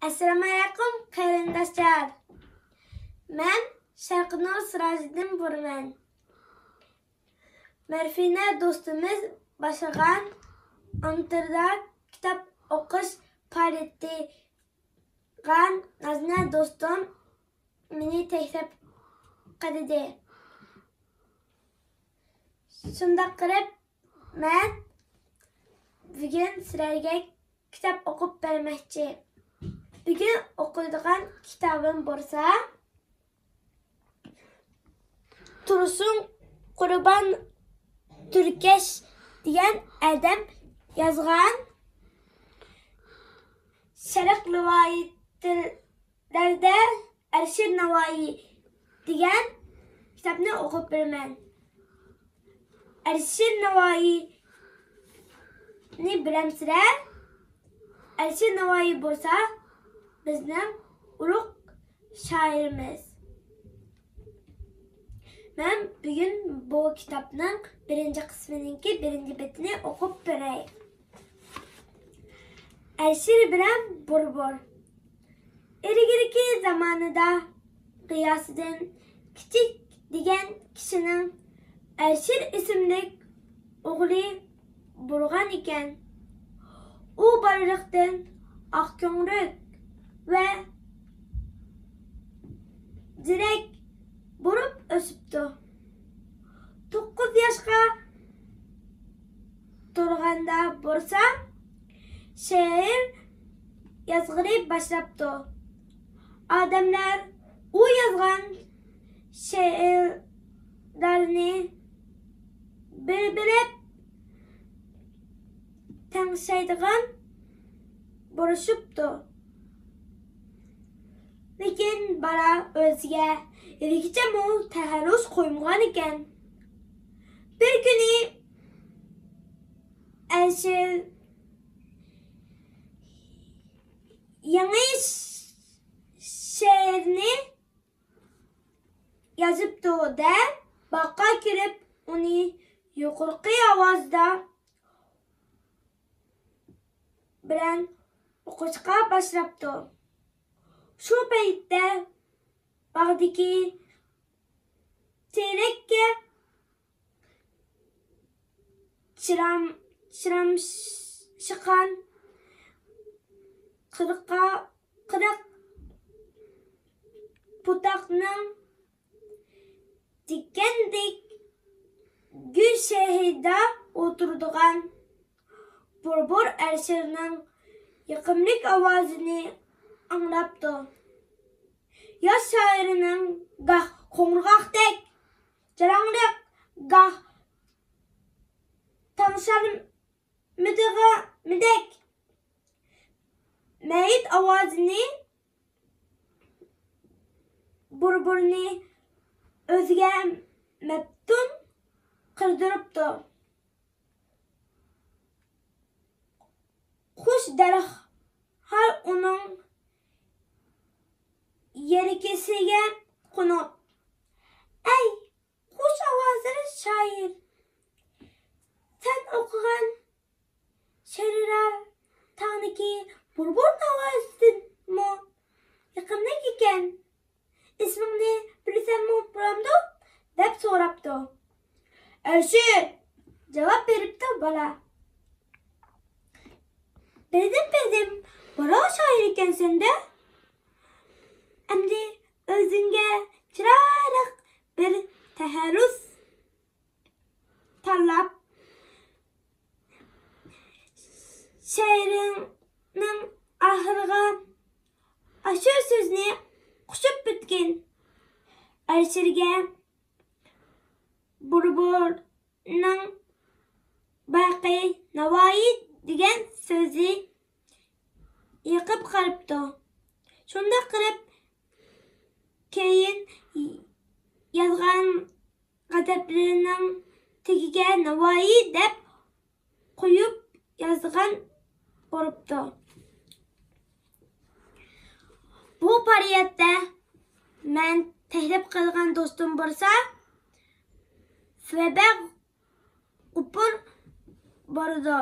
Assalamu alaykum qarindoshlar. Men Sharqnur Sirajiddin Burman. Marfina do'stimiz boshlagan Antarda kitob o'qish faoliyatiga Nazna do'stim meni taklif qildi. Shunda qilib men bugun sizlarga kitob o'qib bermoqchi. Bugün okuyduğum kitabım borsa Tursun Qurban Türkeş diyen adam yazgan Şarq rivayetlerde Erşir Navoiy diyen kitabını okuyup beraman. Erşir Navoiyni bilamsizlar? Erşir Navoiy borsa bizning ulug' shoirimiz. Men bugun bu kitobning birinchi qismininki birinchi betini o'qib beray. Ershir bilan Burbur. Ilgirki zamonida G'iyosiddin kichik degan kishining Ershir ismli o'g'li bo'lgan ekan. U bolalikdan oqko'ngil ve direkt vurup ösüptü. 9 yaşka to'lganda bo'lsa şiir yazg'iri başlaptı. Adamlar u yazgan şiirlerini bilib tanışaydigan bo'lishibdi. Lekin bala o'ziga ilgicha taxallus qo'ymagan ekan. Bir kuni Ershir yangi she'rni yozibdi da boqqa kirib uni yuqorqi ovozda bilan o'qishga boshlabdi. Şu paytda bog'dagi terakka chiramshiqan qirq butoqning tikandek go'shahida o'tiradigan Burbur Ershirning yoqimli ovozini anglaptı. Yosh shoirining gah qo'ng'iroqdek, jaranglik, gah tanışalmidek mayit ovozini Burburni o'ziga maftun qildiribdi. Xush darhol uning yerkesiga qo'nib, "Ey, xush ovozli shoir, sen o'qigan she'rlar taniki Burbur Navoiysinmi? Yoqimli ekan. Ismingni bilsam bo'lamdi?" deb so'rabdi. Ershir javob beribdi bola. Bildim, bola shoir ekansan-da. Endi o'zingga chiroyli bir taxallus tanlab she'rining oxiriga shu so'zni qo'shib bitgin. Ershirga Burburning baqi Navoiy degan so'zi yiqib qolibdi. Shunda qilib keyin yozgan g'adablarining tagiga Navoiy deb qo'yib yozgan bo'libdi. Bu faoliyatda men taklif qilgan do'stim bo'lsa, Sveber Upur bordi.